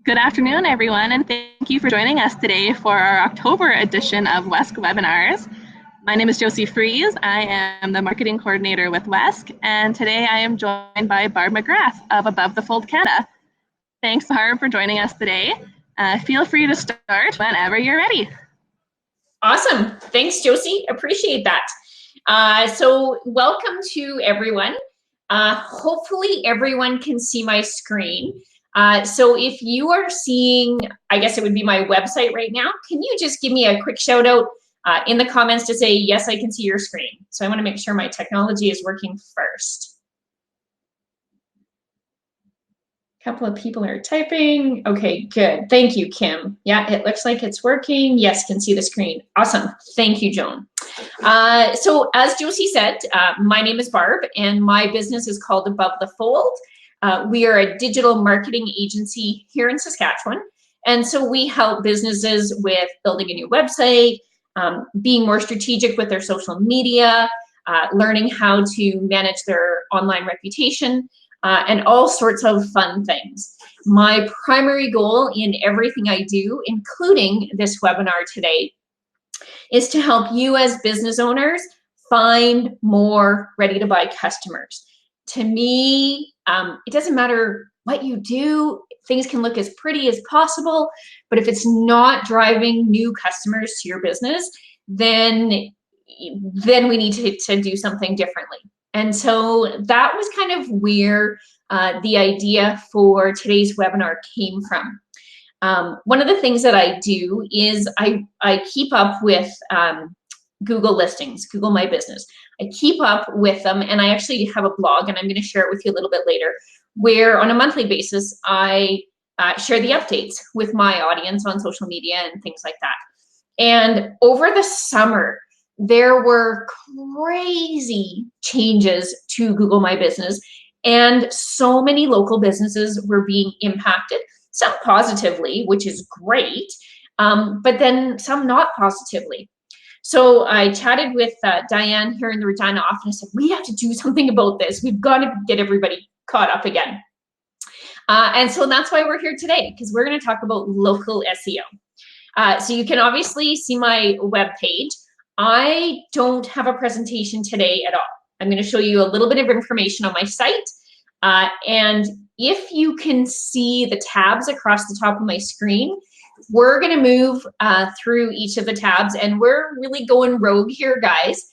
Good afternoon, everyone, and thank you for joining us today for our October edition of WESC webinars. My name is Josie Fries. I am the marketing coordinator with WESC, and today I am joined by Barb McGrath of Above the Fold Canada. Thanks, Barb, for joining us today. Feel free to start whenever you're ready. Awesome. Thanks, Josie. Appreciate that. So welcome to everyone. Hopefully everyone can see my screen. So if you are seeing, I guess it would be my website right now, can you just give me a quick shout out in the comments to say, yes, I can see your screen. So I want to make sure my technology is working first. A couple of people are typing. Okay, good. Thank you, Kim. Yeah, it looks like it's working. Yes, can see the screen. Awesome. Thank you, Joan. So as Josie said, my name is Barb and my business is called Above the Fold. We are a digital marketing agency here in Saskatchewan. And so we help businesses with building a new website, being more strategic with their social media, learning how to manage their online reputation, and all sorts of fun things. My primary goal in everything I do, including this webinar today, is to help you as business owners find more ready-to-buy customers. To me, it doesn't matter what you do, things can look as pretty as possible, but if it's not driving new customers to your business, then we need to do something differently. And so that was kind of where the idea for today's webinar came from. One of the things that I do is I keep up with Google listings, Google My Business. I keep up with them, and I actually have a blog, and I'm going to share it with you a little bit later, where on a monthly basis, I share the updates with my audience on social media and things like that. And over the summer, there were crazy changes to Google My Business, and so many local businesses were being impacted, some positively, which is great, but then some not positively. So I chatted with Diane here in the Regina office and said, we have to do something about this. We've got to get everybody caught up again. And so that's why we're here today, because we're going to talk about local SEO. So you can obviously see my webpage. I don't have a presentation today at all. I'm going to show you a little bit of information on my site. And if you can see the tabs across the top of my screen, we're going to move through each of the tabs, and we're really going rogue here, guys,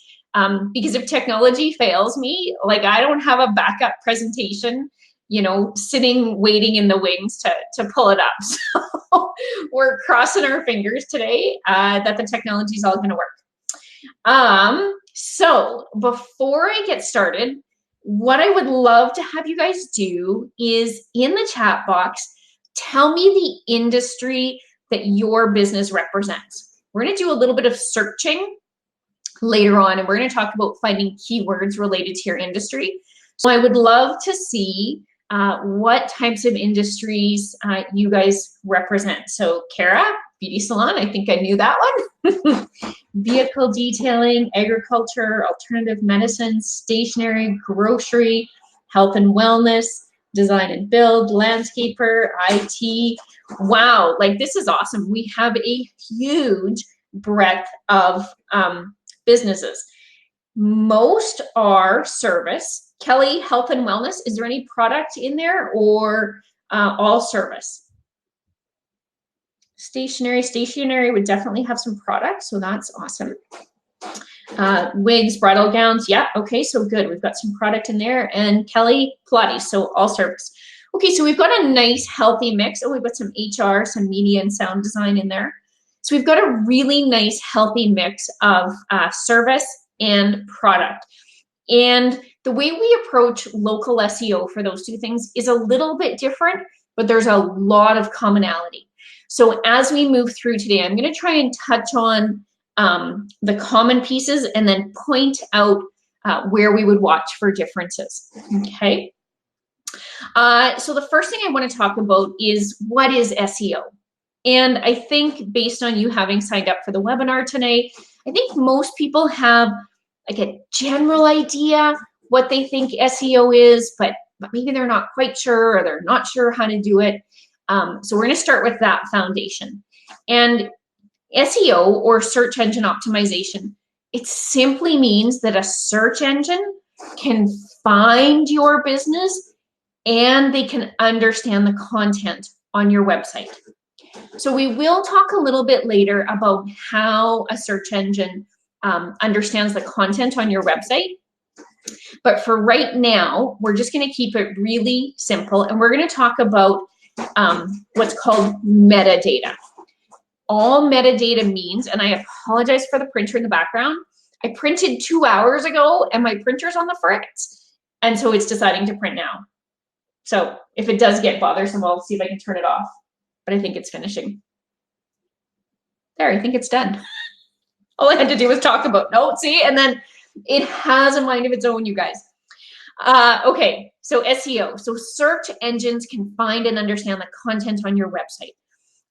because if technology fails me, like I don't have a backup presentation, you know, sitting, waiting in the wings to pull it up. So we're crossing our fingers today that the technology is all going to work. So before I get started, what I would love to have you guys do is in the chat box, tell me the industry that your business represents. We're going to do a little bit of searching later on, and we're going to talk about finding keywords related to your industry. So I would love to see what types of industries you guys represent. So Kara, beauty salon, I think I knew that one. Vehicle detailing, agriculture, alternative medicine, stationery, grocery, health and wellness, design and build, landscaper, IT. Wow, like this is awesome. We have a huge breadth of businesses. Most are service. Kelly, health and wellness, is there any product in there or all service? Stationery would definitely have some products, so that's awesome. Wigs, bridal gowns, yeah, okay, so good. We've got some product in there. And Kelly, Pilates, so all service. Okay, so we've got a nice healthy mix. Oh, we've got some HR, some media and sound design in there. So we've got a really nice healthy mix of service and product. And the way we approach local SEO for those two things is a little bit different, but there's a lot of commonality. So as we move through today, I'm going to try and touch on the common pieces and then point out where we would watch for differences, okay? So the first thing I want to talk about is what is SEO? And I think based on you having signed up for the webinar today, I think most people have like a general idea what they think SEO is, but maybe they're not quite sure or they're not sure how to do it. So we're going to start with that foundation. And SEO, or search engine optimization, it simply means that a search engine can find your business and they can understand the content on your website. So we will talk a little bit later about how a search engine understands the content on your website. But for right now, we're just going to keep it really simple, and we're going to talk about what's called metadata. All metadata means, and I apologize for the printer in the background, I printed 2 hours ago and my printer's on the fritz, and so it's deciding to print now. So if it does get bothersome, I'll see if I can turn it off, but I think it's finishing. There, I think it's done. All I had to do was talk about, no, see, and then it has a mind of its own, you guys. Okay, so SEO. So search engines can find and understand the content on your website.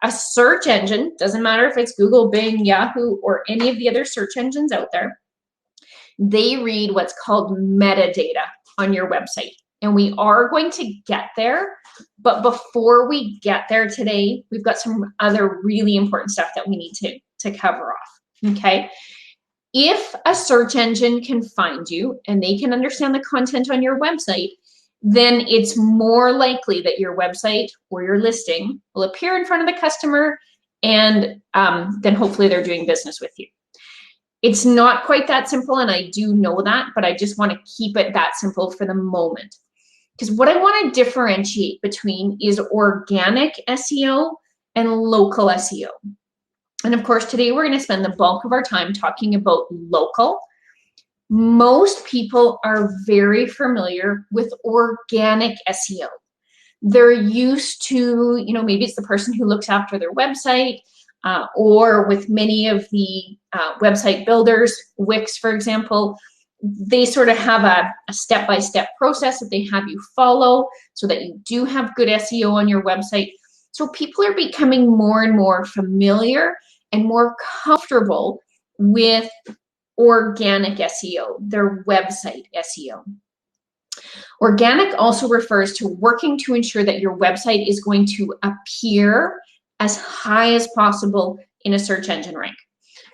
A search engine, doesn't matter if it's Google, Bing, Yahoo, or any of the other search engines out there, they read what's called metadata on your website. And we are going to get there, but before we get there today, we've got some other really important stuff that we need to cover off, okay? If a search engine can find you and they can understand the content on your website, then it's more likely that your website or your listing will appear in front of the customer, and then hopefully they're doing business with you. It's not quite that simple, and I do know that, but I just want to keep it that simple for the moment. Because what I want to differentiate between is organic SEO and local SEO. And of course, today we're going to spend the bulk of our time talking about local. Most people are very familiar with organic SEO. They're used to, you know, maybe it's the person who looks after their website, or with many of the website builders, Wix, for example, they sort of have a step-by-step process that they have you follow so that you do have good SEO on your website. So people are becoming more and more familiar and more comfortable with organic SEO, their website SEO. Organic also refers to working to ensure that your website is going to appear as high as possible in a search engine rank.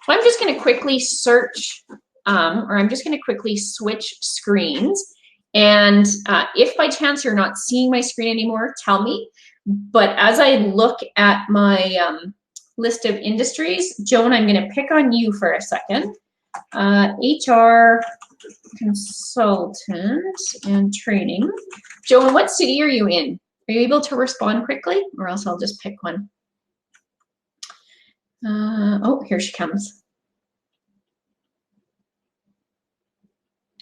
So I'm just going to quickly search, or I'm just going to quickly switch screens. And if by chance you're not seeing my screen anymore, tell me. But as I look at my list of industries, Joan, I'm going to pick on you for a second. HR consultant and training. Joan, what city are you in? Are you able to respond quickly, or else I'll just pick one? Oh, here she comes.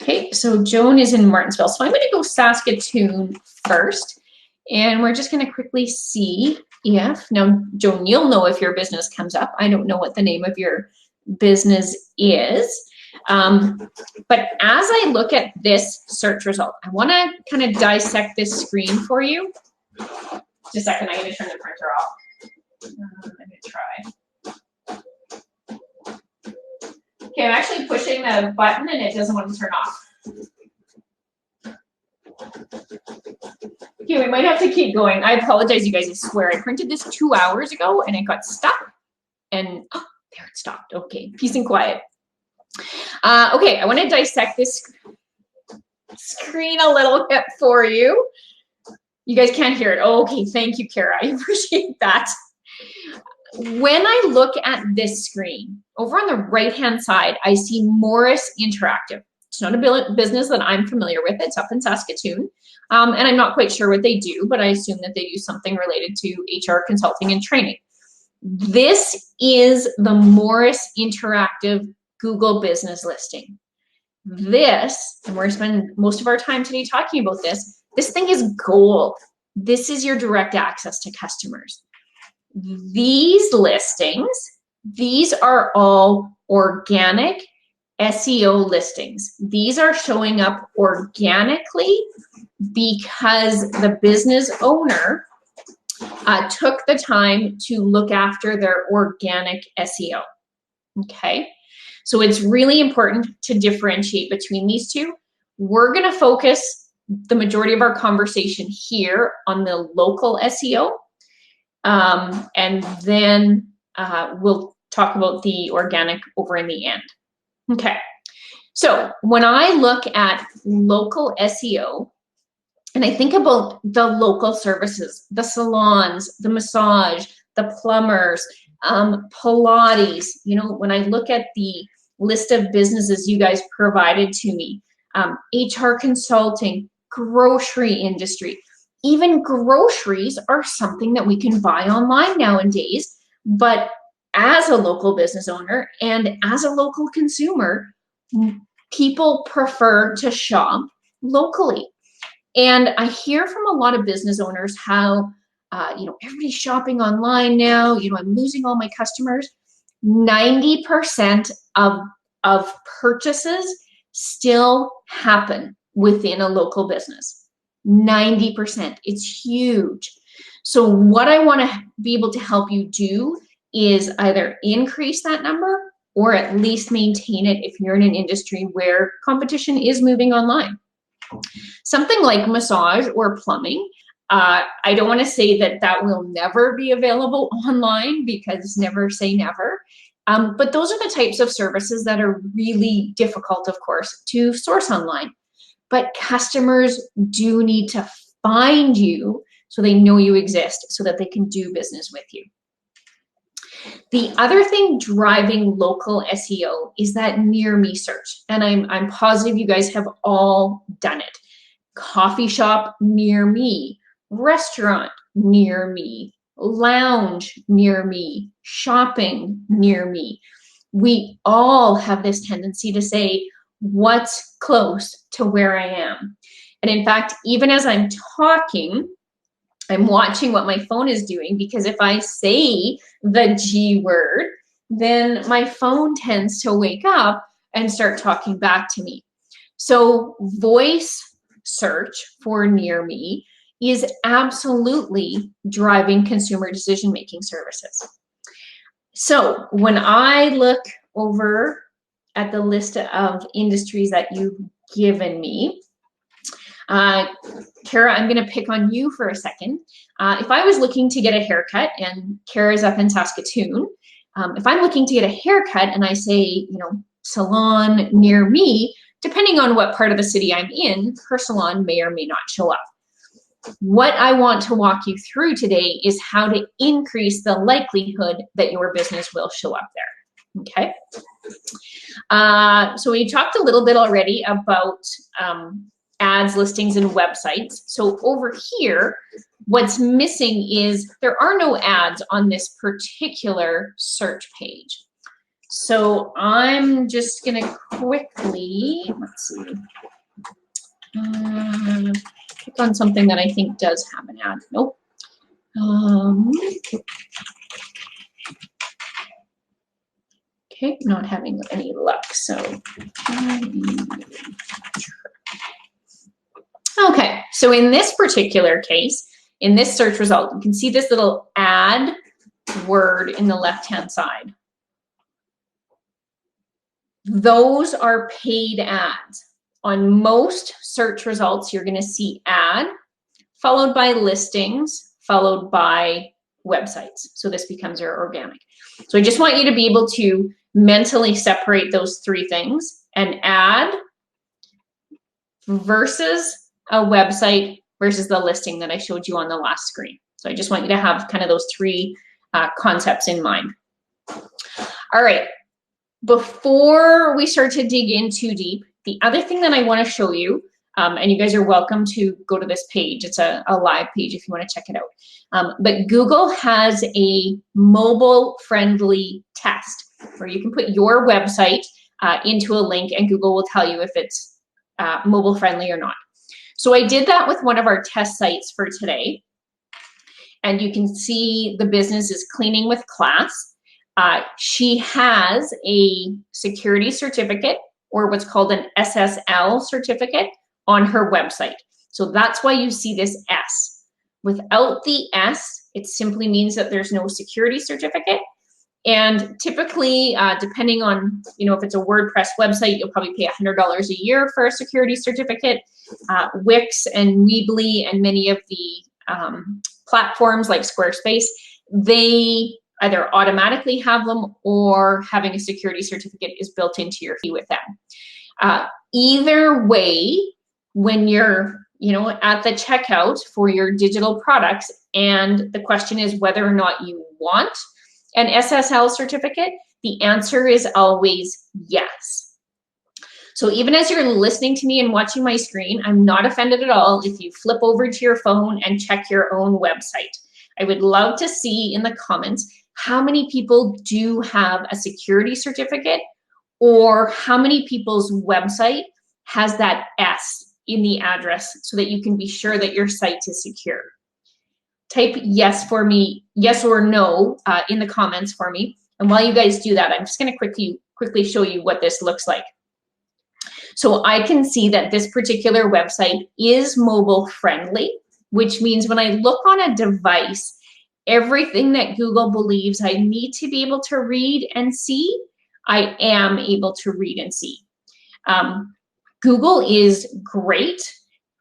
Okay, so Joan is in Martinsville. So I'm going to go Saskatoon first, and we're just going to quickly see if, now Joan, you'll know if your business comes up. I don't know what the name of your business is. But as I look at this search result, I want to kind of dissect this screen for you. Just a second, I'm going to turn the printer off. I'm going to try. Okay, I'm actually pushing the button and it doesn't want to turn off. Okay, we might have to keep going. I apologize, you guys. I swear, I printed this 2 hours ago and it got stuck. And oh, there it stopped. Okay, peace and quiet. Okay, I want to dissect this screen a little bit for you. You guys can't hear it. Oh, okay, thank you, Kara. I appreciate that. When I look at this screen, over on the right-hand side, I see Morris Interactive. It's not a business that I'm familiar with. It's up in Saskatoon. And I'm not quite sure what they do, but I assume that they do something related to HR consulting and training. This is the Morris Interactive Google business listing. This, and we're going to spend most of our time today talking about this, this thing is gold. This is your direct access to customers. These listings, these are all organic SEO listings. These are showing up organically because the business owner took the time to look after their organic SEO. Okay, so it's really important to differentiate between these two. We're going to focus the majority of our conversation here on the local SEO. And then we'll talk about the organic over in the end. Okay, so when I look at local SEO, and I think about the local services, the salons, the massage, the plumbers, Pilates, you know, when I look at the list of businesses you guys provided to me, HR consulting, grocery industry, even groceries are something that we can buy online nowadays. But as a local business owner and as a local consumer, people prefer to shop locally. And I hear from a lot of business owners how, you know, everybody's shopping online now. You know, I'm losing all my customers. 90% of purchases still happen within a local business. 90%. It's huge. So what I want to be able to help you do is either increase that number or at least maintain it if you're in an industry where competition is moving online. Something like massage or plumbing, I don't want to say that that will never be available online, because never say never. But those are the types of services that are really difficult, of course, to source online. But customers do need to find you so they know you exist, so that they can do business with you. The other thing driving local SEO is that near me search. And I'm positive you guys have all done it. Coffee shop near me, restaurant near me, lounge near me, shopping near me. We all have this tendency to say, what's close to where I am? And in fact, even as I'm talking, I'm watching what my phone is doing, because if I say the G word, then my phone tends to wake up and start talking back to me. So voice search for near me is absolutely driving consumer decision-making services. So when I look over at the list of industries that you've given me, Kara, I'm going to pick on you for a second. If I was looking to get a haircut, and Kara's up in Saskatoon, if I'm looking to get a haircut and I say, you know, salon near me, depending on what part of the city I'm in, her salon may or may not show up. What I want to walk you through today is how to increase the likelihood that your business will show up there. Okay. So we talked a little bit already about ads, listings, and websites. So over here, what's missing is there are no ads on this particular search page. So I'm just gonna quickly, let's see, click on something that I think does have an ad. Nope. Okay, not having any luck, so. Okay, so in this particular case, in this search result, you can see this little ad word in the left-hand side. Those are paid ads. On most search results, you're going to see ad, followed by listings, followed by websites. So this becomes your organic. So I just want you to be able to mentally separate those three things: an ad versus a website versus the listing that I showed you on the last screen. So I just want you to have kind of those three concepts in mind. All right, before we start to dig in too deep, the other thing that I want to show you, and you guys are welcome to go to this page. It's a live page if you want to check it out. But Google has a mobile-friendly test where you can put your website into a link, and Google will tell you if it's mobile-friendly or not. So I did that with one of our test sites for today. And you can see the business is Cleaning with Class. She has a security certificate, or what's called an SSL certificate, on her website. So that's why you see this S. Without the S, it simply means that there's no security certificate. And typically, depending on, you know, if it's a WordPress website, you'll probably pay $100 a year for a security certificate. Wix and Weebly and many of the platforms like Squarespace, they either automatically have them or having a security certificate is built into your fee with them. Either way, when you're at the checkout for your digital products, and the question is whether or not you want an SSL certificate, the answer is always yes. So even as you're listening to me and watching my screen, I'm not offended at all if you flip over to your phone and check your own website. I would love to see in the comments how many people do have a security certificate, or how many people's website has that S in the address, so that you can be sure that your site is secure. Type yes for me, yes or no, in the comments for me. And while you guys do that, I'm just going to quickly show you what this looks like. So I can see that this particular website is mobile friendly, which means when I look on a device, everything that Google believes I need to be able to read and see, I am able to read and see. Google is great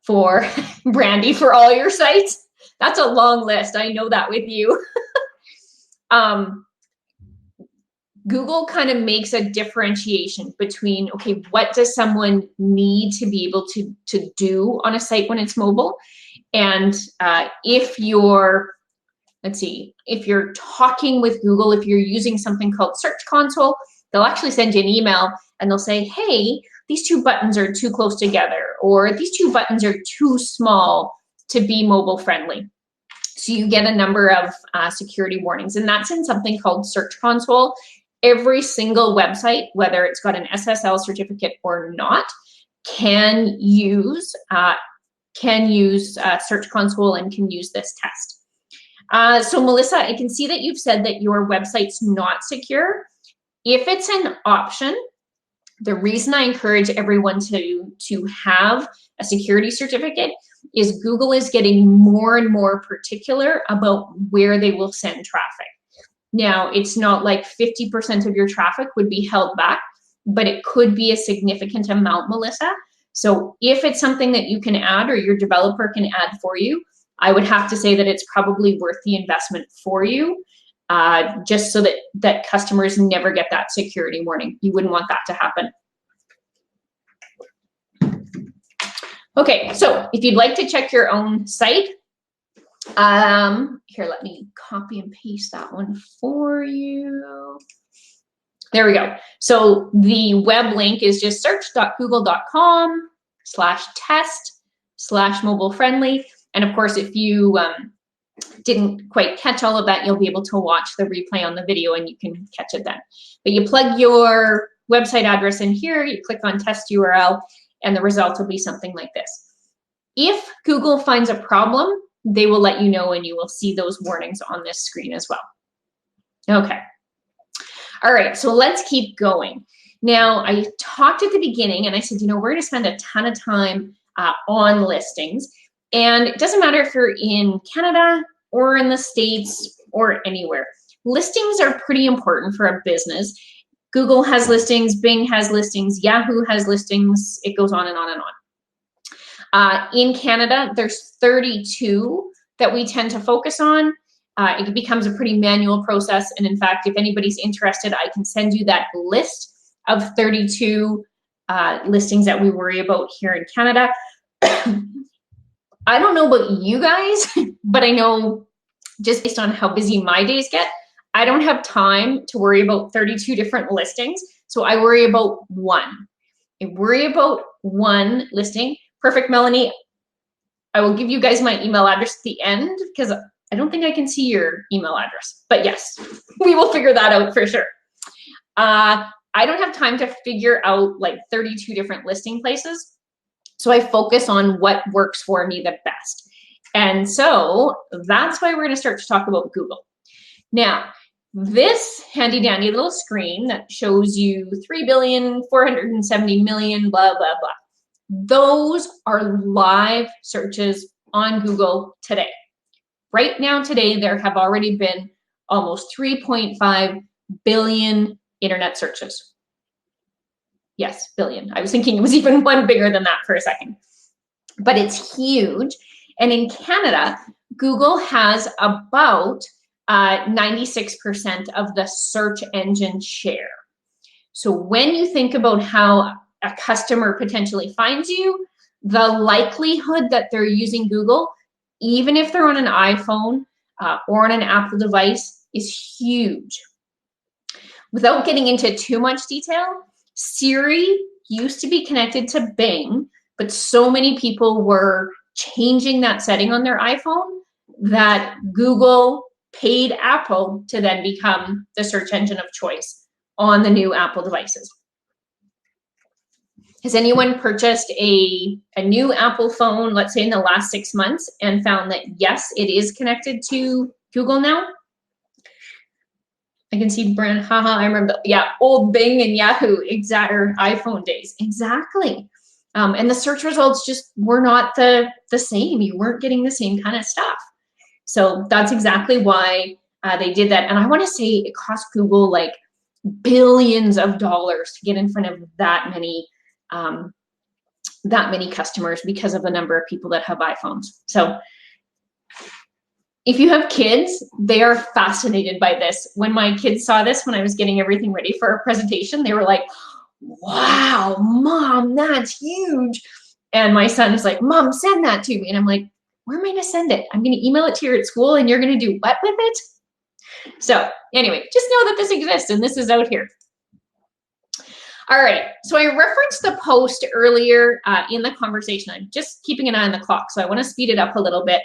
for Brandy for all your sites. That's a long list. I know that with you. Google kind of makes a differentiation between, okay, what does someone need to be able to do on a site when it's mobile? And if you're, let's see, if you're talking with Google, if you're using something called Search Console, they'll actually send you an email and they'll say, hey, these two buttons are too close together, or these two buttons are too small to be mobile friendly. So you get a number of security warnings, and that's in something called Search Console. Every single website, whether it's got an SSL certificate or not, can use Search Console and can use this test. So Melissa, I can see that you've said that your website's not secure. If it's an option, the reason I encourage everyone to have a security certificate is Google is getting more and more particular about where they will send traffic. Now, it's not like 50% of your traffic would be held back, but it could be a significant amount, Melissa. So if it's something that you can add or your developer can add for you, I would have to say that it's probably worth the investment for you, just so that customers never get that security warning. You wouldn't want that to happen. Okay, so if you'd like to check your own site, here, let me copy and paste that one for you. There we go. So the web link is just search.google.com/test/mobile friendly. And of course, if you didn't quite catch all of that, you'll be able to watch the replay on the video and you can catch it then. But you plug your website address in here, you click on test URL, and the result will be something like this. If Google finds a problem, they will let you know and you will see those warnings on this screen as well. Okay. All right, so let's keep going. Now, I talked at the beginning and I said, we're going to spend a ton of time on listings. And it doesn't matter if you're in Canada or in the States or anywhere. Listings are pretty important for a business. Google has listings, Bing has listings, Yahoo has listings, it goes on and on and on. In Canada, there's 32 that we tend to focus on. It becomes a pretty manual process. And in fact, if anybody's interested, I can send you that list of 32 listings that we worry about here in Canada. I don't know about you guys, but I know just based on how busy my days get, I don't have time to worry about 32 different listings. So I worry about one. I worry about one listing. Perfect, Melanie. I will give you guys my email address at the end because I don't think I can see your email address, but yes, we will figure that out for sure. I don't have time to figure out like 32 different listing places. So I focus on what works for me the best. And so that's why we're going to start to talk about Google. Now, this handy dandy little screen that shows you 3,470,000,000, blah, blah, blah. Those are live searches on Google today. Right now, today, there have already been almost 3.5 billion internet searches. Yes, billion. I was thinking it was even one bigger than that for a second. But it's huge. And in Canada, Google has about 96% of the search engine share. So when you think about how a customer potentially finds you, the likelihood that they're using Google, even if they're on an iPhone or on an Apple device, is huge. Without getting into too much detail, Siri used to be connected to Bing, but so many people were changing that setting on their iPhone that Google paid Apple to then become the search engine of choice on the new Apple devices. Has anyone purchased a new Apple phone, let's say in the last 6 months, and found that, yes, it is connected to Google now? I can see Brand, haha, I remember, yeah, old Bing and Yahoo, or iPhone days, exactly. And the search results just were not the same. You weren't getting the same kind of stuff. So that's exactly why they did that. And I want to say it cost Google like billions of dollars to get in front of that many customers because of the number of people that have iPhones. So if you have kids, they are fascinated by this. When my kids saw this, when I was getting everything ready for a presentation, they were like, wow, Mom, that's huge. And my son is like, Mom, send that to me. And I'm like, where am I gonna send it? I'm gonna email it to you at school and you're gonna do what with it? So anyway, just know that this exists and this is out here. All right, so I referenced the post earlier in the conversation. I'm just keeping an eye on the clock, so I wanna speed it up a little bit.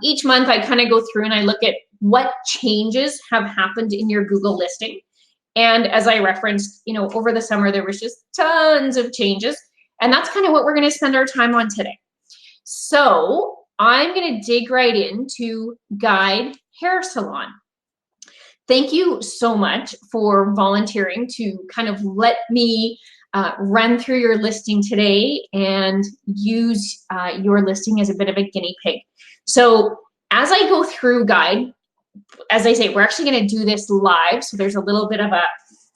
Each month I kind of go through and I look at what changes have happened in your Google listing. And as I referenced, you know, over the summer, there was just tons of changes. And that's kind of what we're going to spend our time on today. So I'm going to dig right into Guide Hair Salon. Thank you so much for volunteering to kind of let me run through your listing today and use your listing as a bit of a guinea pig. So as I go through Guide, as I say, we're actually going to do this live. So there's a little bit of a,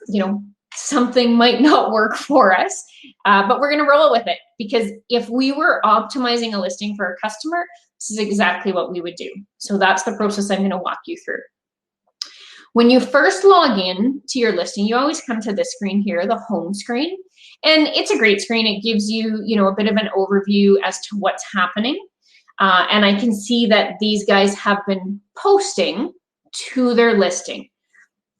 you know, something might not work for us, but we're going to roll with it, because if we were optimizing a listing for a customer, this is exactly what we would do. So that's the process I'm going to walk you through. When you first log in to your listing, you always come to this screen here, the home screen. And it's a great screen. It gives you, you know, a bit of an overview as to what's happening. And I can see that these guys have been posting to their listing.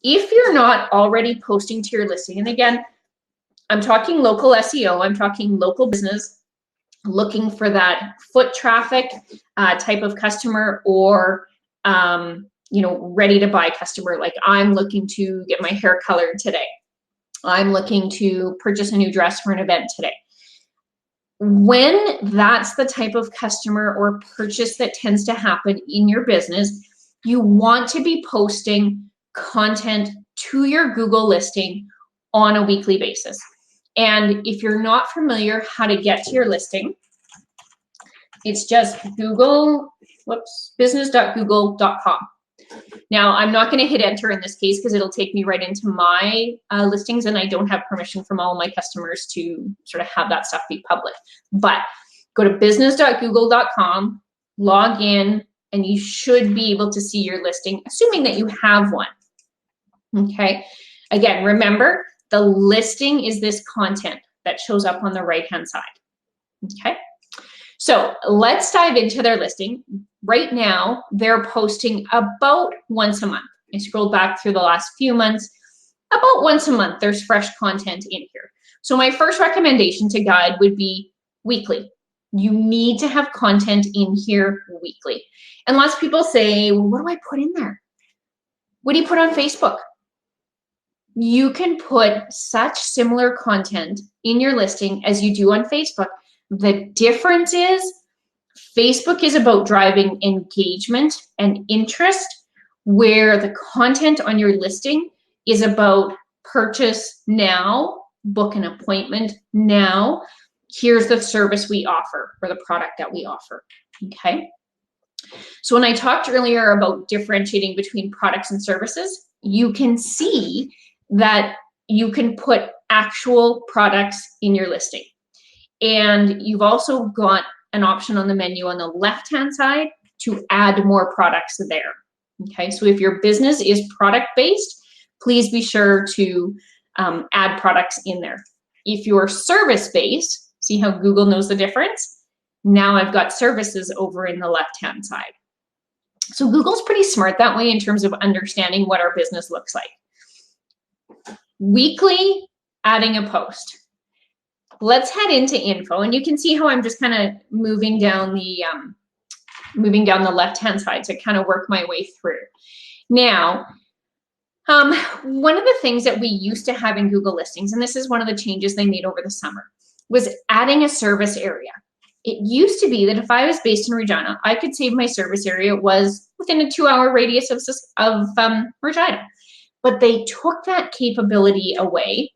If you're not already posting to your listing, and again, I'm talking local SEO, I'm talking local business, looking for that foot traffic type of customer, or you know, ready to buy customer. Like, I'm looking to get my hair colored today. I'm looking to purchase a new dress for an event today. When that's the type of customer or purchase that tends to happen in your business, you want to be posting content to your Google listing on a weekly basis. And if you're not familiar how to get to your listing, it's just business.google.com. Now, I'm not going to hit enter in this case because it'll take me right into my listings, and I don't have permission from all my customers to sort of have that stuff be public. But go to business.google.com, log in, and you should be able to see your listing, assuming that you have one. Okay. Again, remember, the listing is this content that shows up on the right-hand side. Okay. So let's dive into their listing. Right now, they're posting about once a month. I scrolled back through the last few months. About once a month, there's fresh content in here. So my first recommendation to Guide would be weekly. You need to have content in here weekly. And lots of people say, well, what do I put in there? What do you put on Facebook? You can put such similar content in your listing as you do on Facebook. The difference is Facebook is about driving engagement and interest, where the content on your listing is about purchase now, book an appointment now, here's the service we offer or the product that we offer, okay? So when I talked earlier about differentiating between products and services, you can see that you can put actual products in your listing. And you've also got an option on the menu on the left-hand side to add more products there, Okay, so if your business is product-based, please be sure to add products in there. If you're service-based, see how Google knows the difference? Now I've got services over in the left-hand side. So Google's pretty smart that way in terms of understanding what our business looks like. Weekly, adding a post. Let's head into info, and you can see how I'm just kind of moving down the left-hand side to kind of work my way through. Now, one of the things that we used to have in Google listings, and this is one of the changes they made over the summer, was adding a service area. It used to be that if I was based in Regina, I could say my service area was within a 2-hour radius of Regina. But they took that capability away,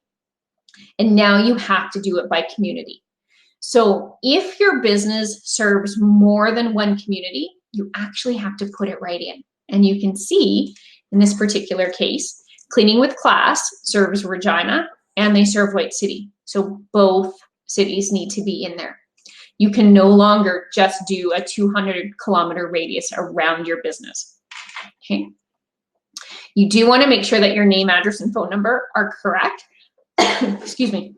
and now you have to do it by community. So if your business serves more than one community, you actually have to put it right in. And you can see in this particular case, Cleaning with Class serves Regina and they serve White City. So both cities need to be in there. You can no longer just do a 200-kilometer radius around your business. Okay. You do want to make sure that your name, address, and phone number are correct. Excuse me.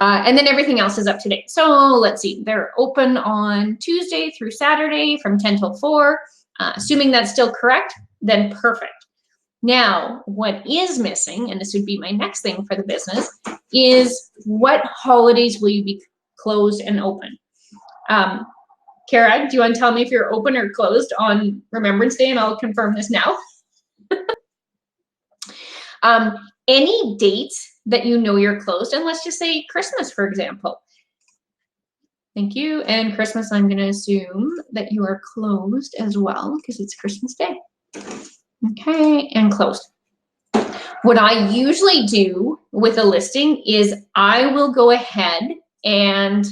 And then everything else is up to date. So let's see, they're open on Tuesday through Saturday from 10 till 4. Assuming that's still correct, then perfect. Now, what is missing, and this would be my next thing for the business, is what holidays will you be closed and open? Kara, do you want to tell me if you're open or closed on Remembrance Day, and I'll confirm this now. Any dates that you know you're closed, and let's just say Christmas, for example. Thank you. And Christmas, I'm going to assume that you are closed as well because it's Christmas Day. Okay, and closed. What I usually do with a listing is I will go ahead and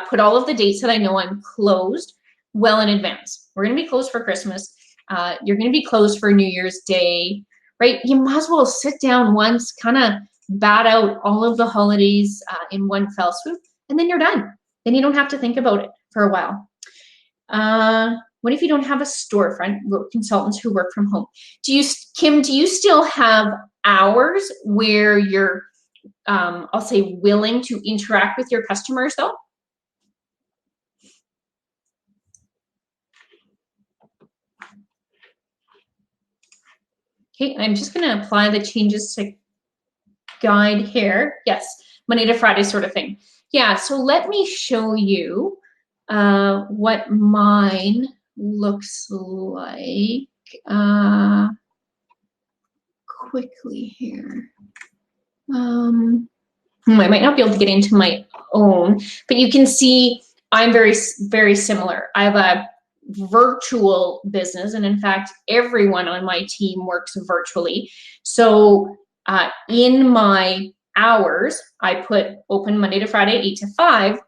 put all of the dates that I know I'm closed well in advance. We're going to be closed for Christmas. You're going to be closed for New Year's Day, right? You might as well sit down once, kind of bat out all of the holidays in one fell swoop, and then you're done. Then you don't have to think about it for a while. What if you don't have a storefront, consultants who work from home? Kim, do you still have hours where you're, I'll say, willing to interact with your customers though? Okay, I'm just gonna apply the changes to guide here. Yes, Monday to Friday sort of thing. Yeah, so let me show you what mine looks like quickly here. I might not be able to get into my own, but you can see I'm very, very similar. I have a virtual business, and in fact, everyone on my team works virtually. So in my hours, I put open Monday to Friday, 8 to 5.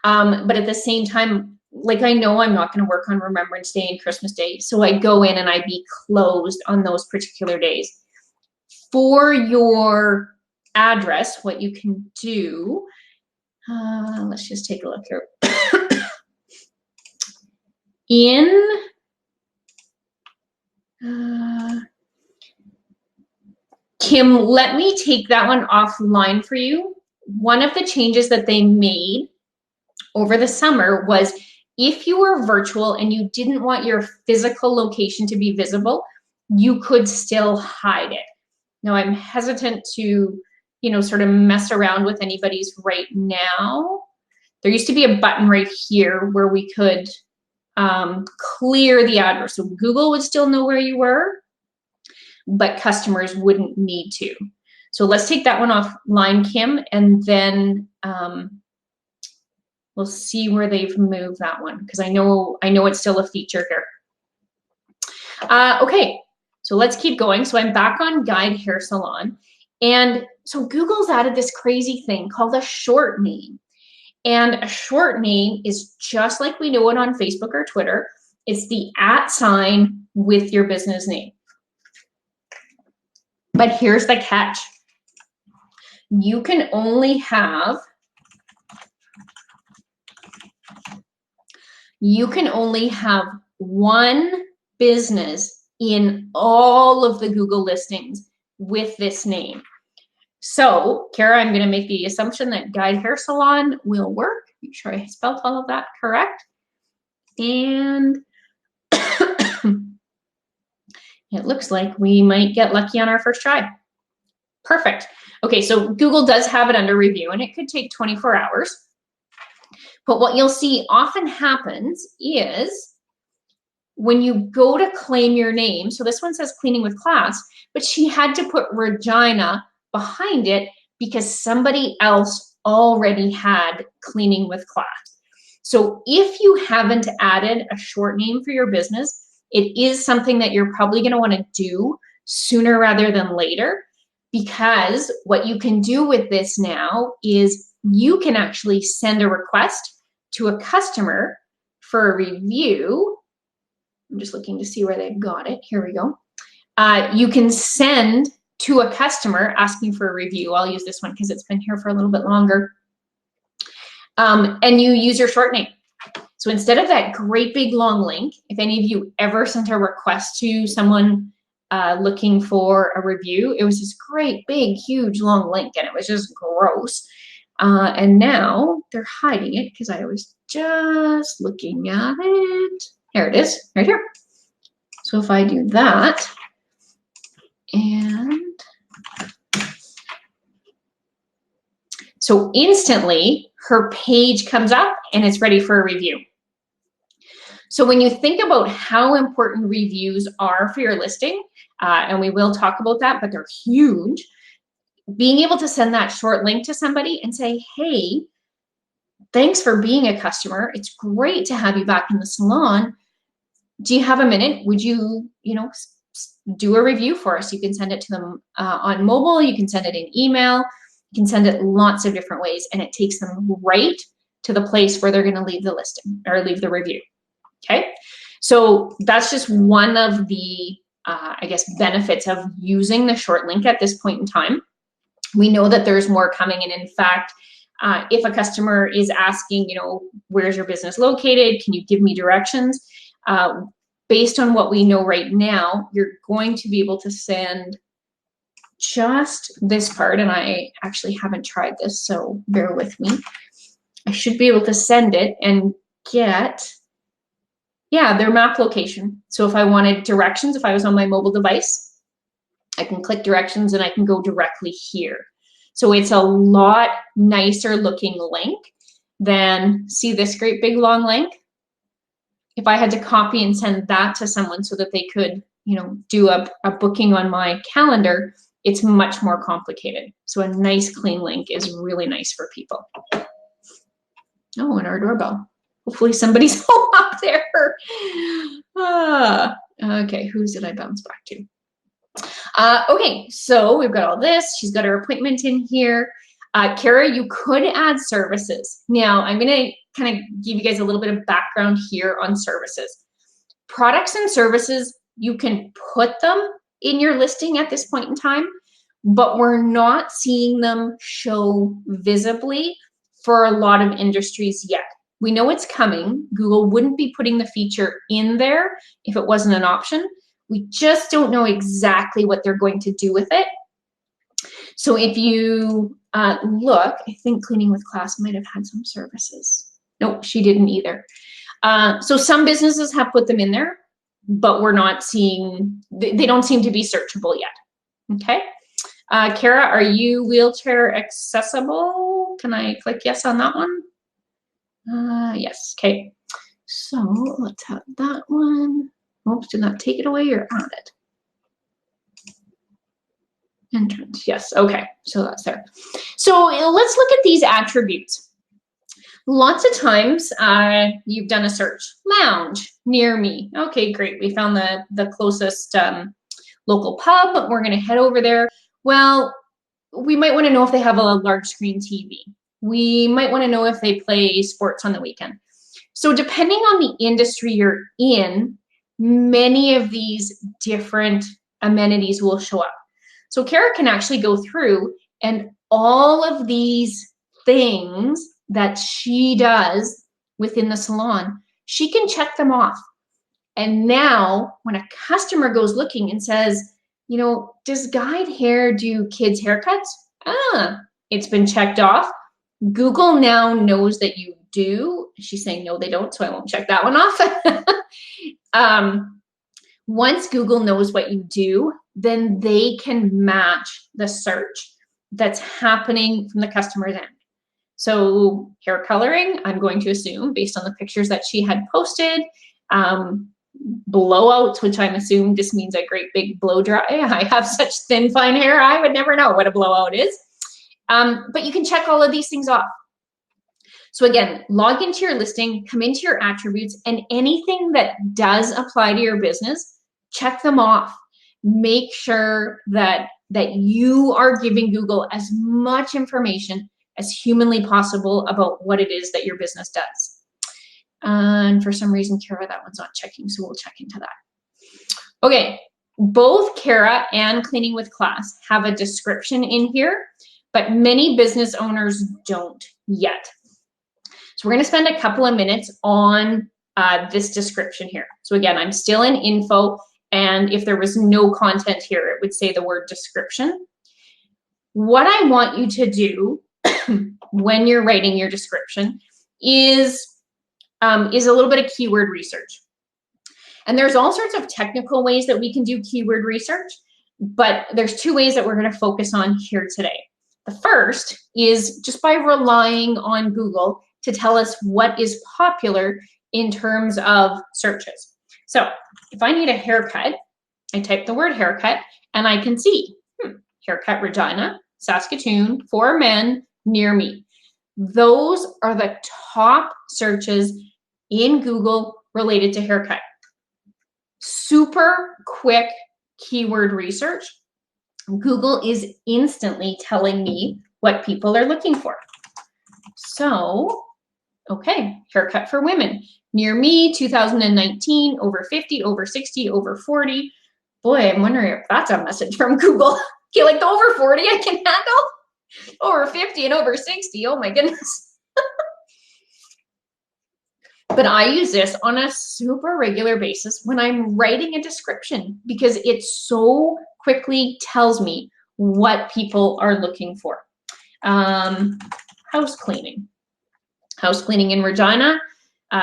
But at the same time, like I know I'm not going to work on Remembrance Day and Christmas Day, so I go in and I be closed on those particular days. For your address, what you can do, let's just take a look here. Kim, let me take that one offline for you. One of the changes that they made over the summer was if you were virtual and you didn't want your physical location to be visible, you could still hide it. Now, I'm hesitant to, sort of mess around with anybody's right now. There used to be a button right here where we could clear the address. So Google would still know where you were, but customers wouldn't need to. So let's take that one offline, Kim, and then we'll see where they've moved that one, because I know it's still a feature here. Okay, so let's keep going. So I'm back on Guide Hair Salon. And so Google's added this crazy thing called a short name. And a short name is just like we know it on Facebook or Twitter. It's the @ with your business name. But here's the catch. You can only have one business in all of the Google listings with this name. So, Kara, I'm going to make the assumption that Guide Hair Salon will work. Make sure I spelled all of that correct. And it looks like we might get lucky on our first try. Perfect. Okay, so Google does have it under review, and it could take 24 hours. But what you'll see often happens is when you go to claim your name, so this one says cleaning with class, but she had to put Regina behind it because somebody else already had cleaning with class. So if you haven't added a short name for your business, it is something that you're probably going to want to do sooner rather than later, because what you can do with this now is you can actually send a request to a customer for a review. I'm just looking to see where they got it. Here we go. You can send to a customer asking for a review. I'll use this one because it's been here for a little bit longer. And you use your short name. So instead of that great big long link, if any of you ever sent a request to someone looking for a review, it was this great big huge long link and it was just gross. And now they're hiding it because I was just looking at it. There it is, right here. So if I do that, and so instantly her page comes up and it's ready for a review. So when you think about how important reviews are for your listing, and we will talk about that, but they're huge, being able to send that short link to somebody and say, hey, thanks for being a customer. It's great to have you back in the salon. Do you have a minute? Would you, do a review for us? You can send it to them on mobile. You can send it in email. You can send it lots of different ways, and it takes them right to the place where they're going to leave the listing or leave the review. Okay, so that's just one of the, I guess, benefits of using the short link at this point in time. We know that there's more coming, and in fact, if a customer is asking, where's your business located? Can you give me directions? Based on what we know right now, you're going to be able to send just this part, and I actually haven't tried this, so bear with me. I should be able to send it and get, their map location. So if I wanted directions, if I was on my mobile device, I can click directions and I can go directly here. So it's a lot nicer looking link than, see this great big long link? If I had to copy and send that to someone so that they could, do a booking on my calendar, it's much more complicated. So a nice clean link is really nice for people. Oh, and our doorbell. Hopefully somebody's home up there. Okay, who did I bounce back to? Okay, so we've got all this. She's got her appointment in here. Kara, you could add services. Now, I'm going to kind of give you guys a little bit of background here on services. Products and services, you can put them in your listing at this point in time, but we're not seeing them show visibly for a lot of industries yet. We know it's coming. Google wouldn't be putting the feature in there if it wasn't an option. We just don't know exactly what they're going to do with it. So if you look, I think Cleaning with Class might have had some services. Nope, she didn't either. So some businesses have put them in there, but we're not seeing, they don't seem to be searchable yet. Okay. Kara, are you wheelchair accessible? Can I click yes on that one? Yes, okay. So let's have that one. Oops, did not take it away or add it. Entrance, yes, okay, so that's there. So let's look at these attributes. Lots of times you've done a search, lounge near me. Okay, great, we found the closest local pub. We're gonna head over there. Well, we might wanna know if they have a large screen TV. We might wanna know if they play sports on the weekend. So depending on the industry you're in, many of these different amenities will show up. So Kara can actually go through and all of these things that she does within the salon, she can check them off. And now when a customer goes looking and says, you know, does Guide Hair do kids' haircuts? Ah, it's been checked off. Google now knows that you do. She's saying, no, they don't, so I won't check that one off. Once Google knows what you do, then they can match the search that's happening from the customer's end. So hair coloring, I'm going to assume, based on the pictures that she had posted, blowouts, which I'm assuming just means a great big blow dry. I have such thin, fine hair, I would never know what a blowout is. But you can check all of these things off. So again, log into your listing, come into your attributes, and anything that does apply to your business, check them off. Make sure that you are giving Google as much information as humanly possible about what it is that your business does. And for some reason, Kara, that one's not checking, so we'll check into that. Okay, both Kara and Cleaning with Class have a description in here, but many business owners don't yet. So we're gonna spend a couple of minutes on this description here. So again, I'm still in info, and if there was no content here, it would say the word description. What I want you to do when you're writing your description is a little bit of keyword research. And there's all sorts of technical ways that we can do keyword research, but there's two ways that we're going to focus on here today. The first is just by relying on Google to tell us what is popular in terms of searches. So if I need a haircut, I type the word haircut and I can see haircut Regina, Saskatoon, for men, near me. Those are the top searches in Google related to haircut. Super quick keyword research. Google is instantly telling me what people are looking for. So, okay, haircut for women. Near me, 2019, over 50, over 60, over 40. Boy, I'm wondering if that's a message from Google. Okay, like the over 40 I can handle. Over 50 and over 60, oh my goodness. But I use this on a super regular basis when I'm writing a description because it so quickly tells me what people are looking for. House cleaning. House cleaning in Regina,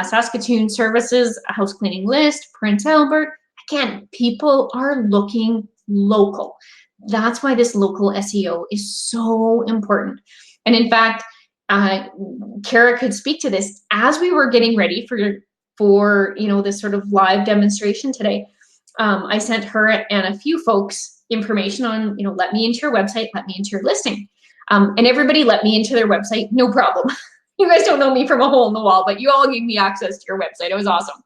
Saskatoon services, a house cleaning list, Prince Albert. Again, people are looking local. That's why this local SEO is so important. And in fact, Kara could speak to this as we were getting ready for this sort of live demonstration today. I sent her and a few folks information on, let me into your website, let me into your listing. And everybody let me into their website, no problem. You guys don't know me from a hole in the wall, but you all gave me access to your website. It was awesome.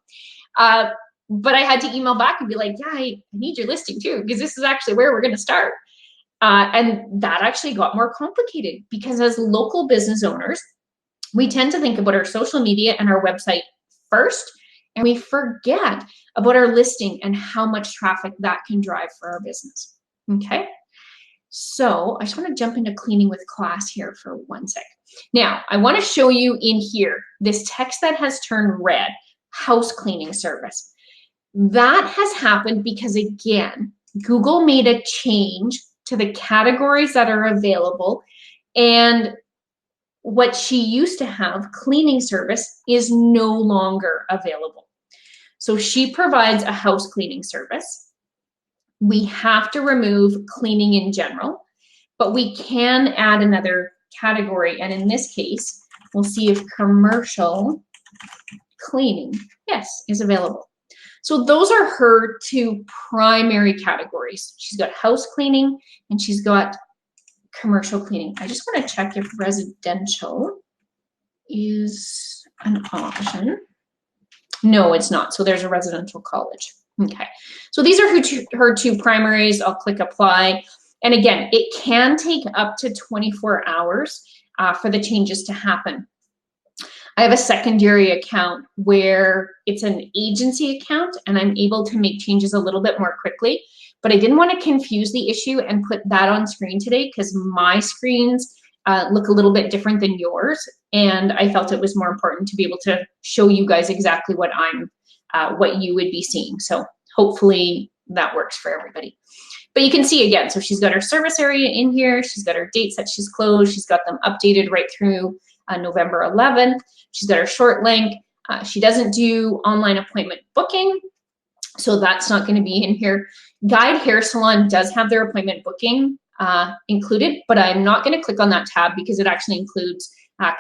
But I had to email back and be like, yeah, I need your listing too, because this is actually where we're going to start. And that actually got more complicated because as local business owners, we tend to think about our social media and our website first, and we forget about our listing and how much traffic that can drive for our business. Okay. So I just want to jump into Cleaning with Class here for 1 sec. Now, I want to show you in here this text that has turned red, house cleaning service. That has happened because, again, Google made a change to the categories that are available, and what she used to have, cleaning service, is no longer available. So she provides a house cleaning service. We have to remove cleaning in general, but we can add another category, and in this case, we'll see if commercial cleaning, yes, is available. So those are her two primary categories. She's got house cleaning and she's got commercial cleaning. I just want to check if residential is an option. No, it's not. So there's a residential college. Okay. So these are her two primaries. I'll click apply. And again, it can take up to 24 hours for the changes to happen. I have a secondary account where it's an agency account and I'm able to make changes a little bit more quickly, but I didn't want to confuse the issue and put that on screen today because my screens look a little bit different than yours. And I felt it was more important to be able to show you guys exactly what I'm what you would be seeing. So hopefully that works for everybody. But you can see again, so she's got her service area in here. She's got her dates that she's closed. She's got them updated right through November 11th. She's got her short link. She doesn't do online appointment booking, so that's not going to be in here. Guide Hair Salon does have their appointment booking included, but I'm not going to click on that tab because it actually includes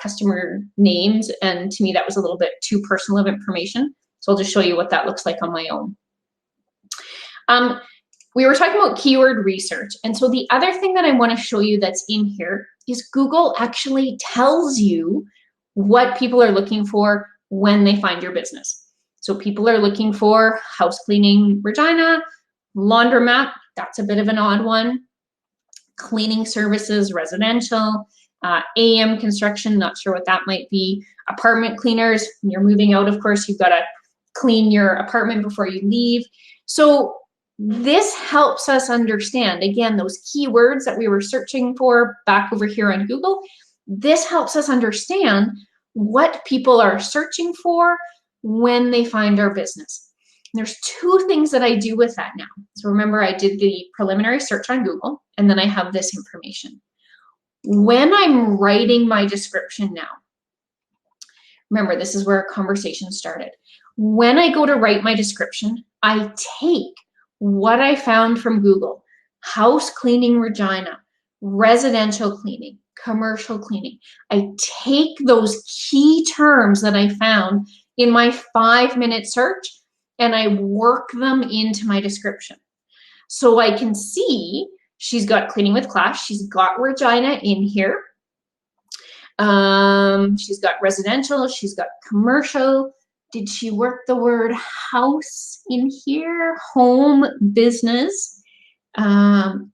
customer names, and to me that was a little bit too personal of information. So I'll just show you what that looks like on my own. We were talking about keyword research, and so the other thing that I want to show you that's in here is Google actually tells you what people are looking for when they find your business. So people are looking for house cleaning Regina, laundromat, that's a bit of an odd one, cleaning services, residential, AM construction, not sure what that might be, apartment cleaners, when you're moving out, of course, you've got to clean your apartment before you leave. So this helps us understand, again, those keywords that we were searching for back over here on Google. This helps us understand what people are searching for when they find our business. And there's two things that I do with that now. So remember, I did the preliminary search on Google, and then I have this information. When I'm writing my description now, remember, this is where our conversation started. When I go to write my description, I take what I found from Google: house cleaning Regina, residential cleaning, commercial cleaning. I take those key terms that I found in my 5-minute search and I work them into my description. So I can see she's got cleaning with class, she's got Regina in here. She's got residential, she's got commercial. Did she work the word house in here? Home, business. What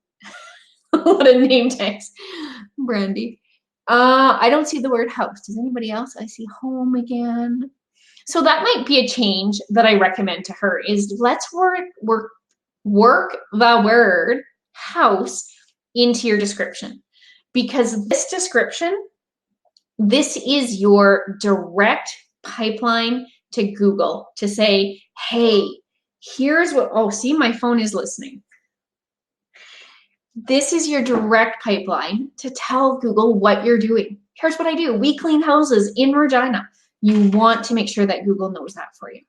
a name tag, Brandy. I don't see the word house. Does anybody else? I see home again. So that might be a change that I recommend to her is let's work the word house into your description, because this description, this is your direct pipeline to Google to say, hey, here's what, oh, see, my phone is listening. This is your direct pipeline to tell Google what you're doing. Here's what I do. We clean houses in Regina. You want to make sure that Google knows that for you.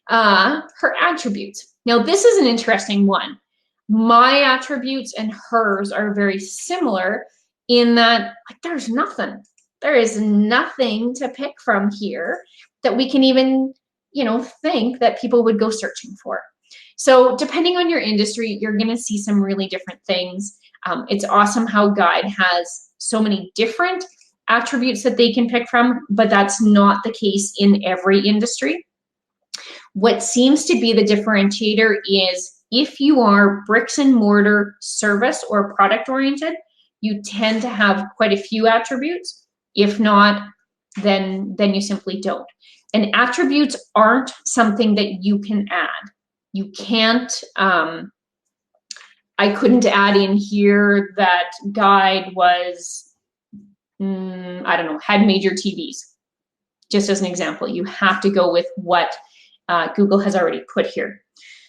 Her attributes. Now, this is an interesting one. My attributes and hers are very similar in that there's nothing. There is nothing to pick from here that we can even, think that people would go searching for. So depending on your industry, you're going to see some really different things. It's awesome how Guide has so many different attributes that they can pick from, but that's not the case in every industry. What seems to be the differentiator is if you are bricks and mortar service or product oriented, you tend to have quite a few attributes. If not, then you simply don't. And attributes aren't something that you can add. You can't, I couldn't add in here that Guide was, I don't know, had major TVs. Just as an example, you have to go with what Google has already put here.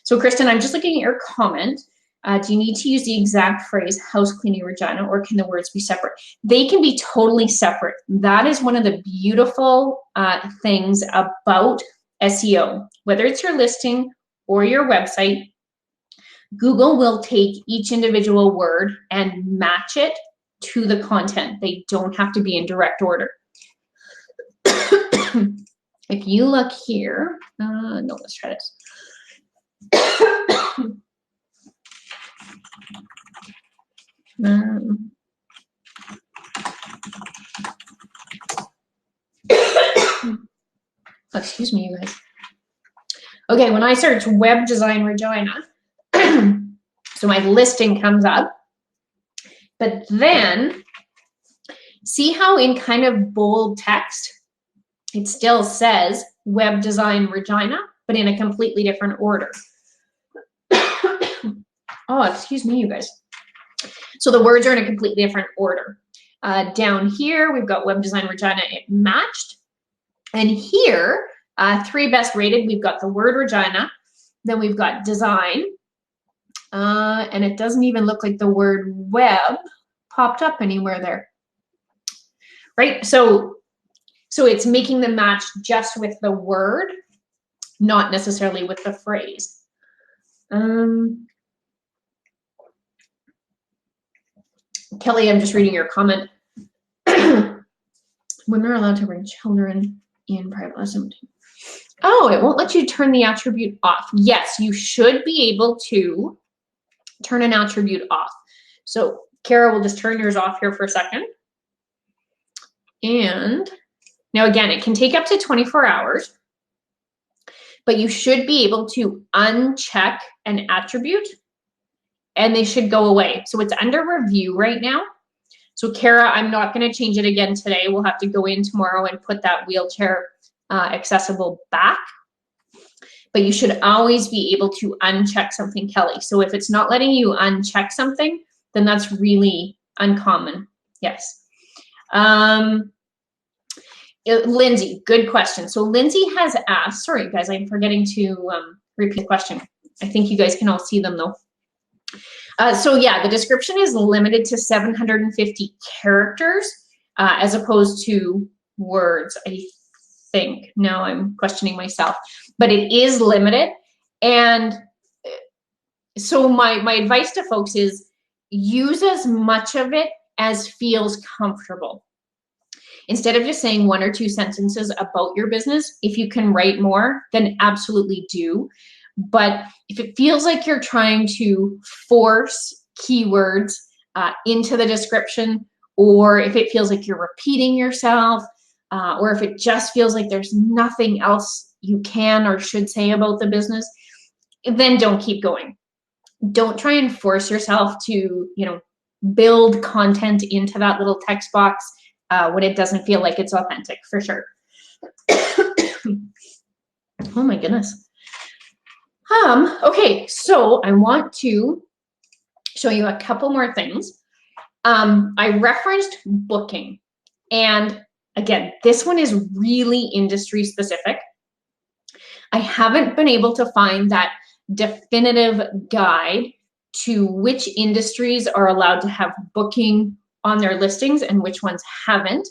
So Kristen, I'm just looking at your comment. Do you need to use the exact phrase house cleaning Regina, or can the words be separate? They can be totally separate. That is one of the beautiful things about SEO. Whether it's your listing or your website, Google will take each individual word and match it to the content. They don't have to be in direct order. If you look here, no, let's try this. Excuse me, you guys. Okay, when I search web design Regina, so my listing comes up, but then see how in kind of bold text, it still says web design Regina, but in a completely different order. Oh, excuse me, you guys. So the words are in a completely different order. Down here, we've got web design Regina, it matched. And here, 3 best rated, we've got the word Regina, then we've got design, and it doesn't even look like the word web popped up anywhere there, right? So it's making the match just with the word, not necessarily with the phrase. Kelly, I'm just reading your comment. When we're allowed to bring children in private lesson. Oh, it won't let you turn the attribute off. Yes, you should be able to turn an attribute off. So Kara will just turn yours off here for a second. And now again, it can take up to 24 hours, but you should be able to uncheck an attribute and they should go away. So it's under review right now. So Kara, I'm not going to change it again today. We'll have to go in tomorrow and put that wheelchair accessible back. But you should always be able to uncheck something, Kelly. So if it's not letting you uncheck something, then that's really uncommon. Yes. Lindsay, good question. So Lindsay has asked, sorry guys, I'm forgetting to repeat the question. I think you guys can all see them though. So yeah, the description is limited to 750 characters as opposed to words, I think. Now I'm questioning myself, but it is limited. And so my advice to folks is use as much of it as feels comfortable. Instead of just saying 1 or 2 sentences about your business, if you can write more, then absolutely do. But if it feels like you're trying to force keywords into the description, or if it feels like you're repeating yourself, or if it just feels like there's nothing else you can or should say about the business, then don't keep going. Don't try and force yourself to, build content into that little text box when it doesn't feel like it's authentic, for sure. Oh my goodness. Okay, so I want to show you a couple more things. I referenced booking, and again, this one is really industry specific. I haven't been able to find that definitive guide to which industries are allowed to have booking on their listings and which ones haven't.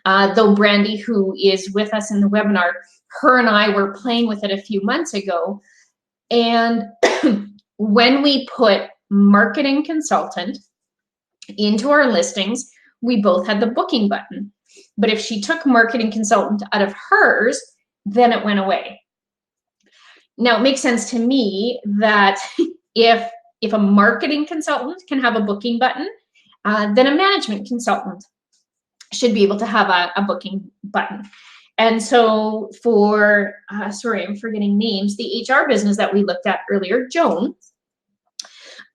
Though Brandy, who is with us in the webinar, her and I were playing with it a few months ago. And when we put marketing consultant into our listings, we both had the booking button. But if she took marketing consultant out of hers, then it went away. Now, it makes sense to me that if a marketing consultant can have a booking button, then a management consultant should be able to have a booking button. And so for, sorry, I'm forgetting names, the HR business that we looked at earlier, Joan,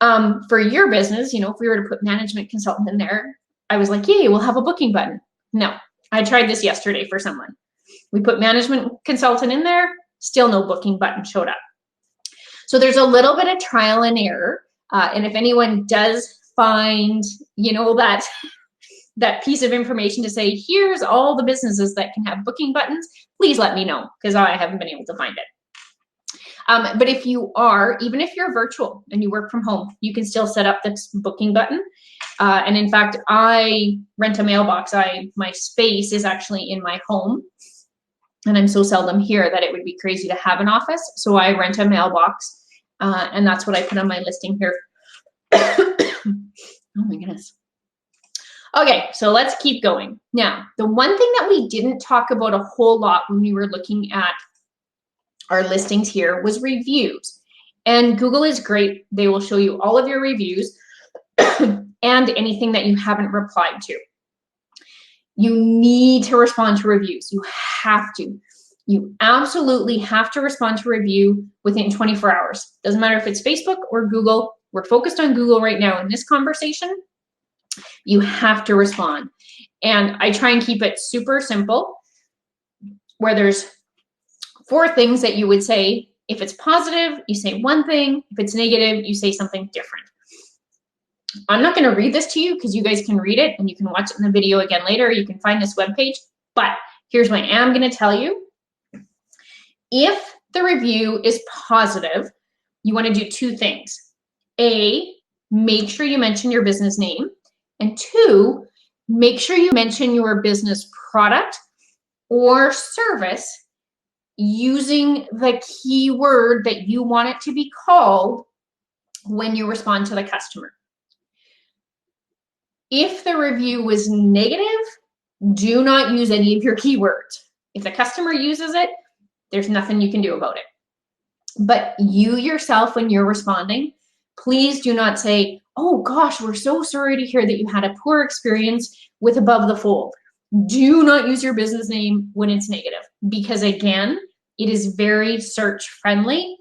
for your business, if we were to put management consultant in there, I was like, yay, we'll have a booking button. No, I tried this yesterday for someone. We put management consultant in there, still no booking button showed up. So there's a little bit of trial and error. And if anyone does find, that piece of information to say, here's all the businesses that can have booking buttons, please let me know, because I haven't been able to find it. But if you are, even if you're virtual and you work from home, you can still set up this booking button. And in fact, I rent a mailbox. My space is actually in my home, and I'm so seldom here that it would be crazy to have an office. So I rent a mailbox, and that's what I put on my listing here. Oh my goodness. Okay, so let's keep going. Now, the one thing that we didn't talk about a whole lot when we were looking at our listings here was reviews. And Google is great. They will show you all of your reviews and anything that you haven't replied to. You need to respond to reviews. You have to. You absolutely have to respond to review within 24 hours. Doesn't matter if it's Facebook or Google. We're focused on Google right now in this conversation. You have to respond. And I try and keep it super simple, where there's 4 things that you would say. If it's positive, you say one thing. If it's negative, you say something different. I'm not going to read this to you because you guys can read it and you can watch it in the video again later. You can find this webpage. But here's what I am going to tell you. If the review is positive, you want to do two things. A, make sure you mention your business name. And two, make sure you mention your business product or service using the keyword that you want it to be called when you respond to the customer. If the review was negative, do not use any of your keywords. If the customer uses it, there's nothing you can do about it. But you yourself, when you're responding, please do not say, oh gosh, we're so sorry to hear that you had a poor experience with Above the Fold. Do not use your business name when it's negative, because again, it is very search friendly.